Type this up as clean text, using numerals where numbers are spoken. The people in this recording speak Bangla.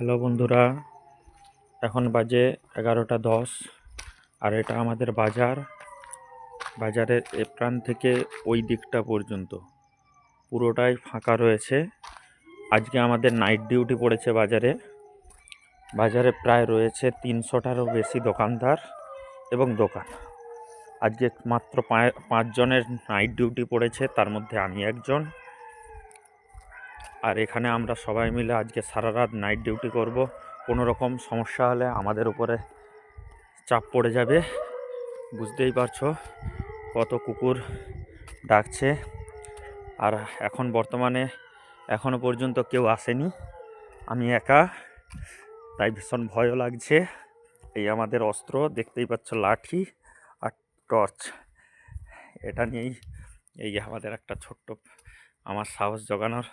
হ্যালো বন্ধুরা, এখন বাজে 11টা 10। আর এটা আমাদের বাজার। বাজারের এ প্রান্ত থেকে ওই দিকটা পর্যন্ত পুরোটাই ফাঁকা রয়েছে। আজকে আমাদের নাইট ডিউটি পড়েছে বাজারে। বাজারে প্রায় রয়েছে 300টারও বেশি দোকানদার এবং দোকান। আজকে মাত্র 5 জনের নাইট ডিউটি পড়েছে, তার মধ্যে আমি একজন। আর এখানে আমরা সবাই মিলে আজকে সারা রাত নাইট ডিউটি করব। কোনো রকম সমস্যা হলে আমাদের উপরে চাপ পড়ে যাবে। বুঝতেই পারছো কত কুকুর ডাকছে। আর এখন বর্তমানে এখনো পর্যন্ত কেউ আসেনি, আমি একা, তাই ভীষণ ভয়ও লাগছে। এই আমাদের অস্ত্র দেখতেই পাচ্ছ, লাঠি আর টর্চ। এটা নিয়েই এই আমাদের একটা ছোট্ট আমার সাহস জোগানোর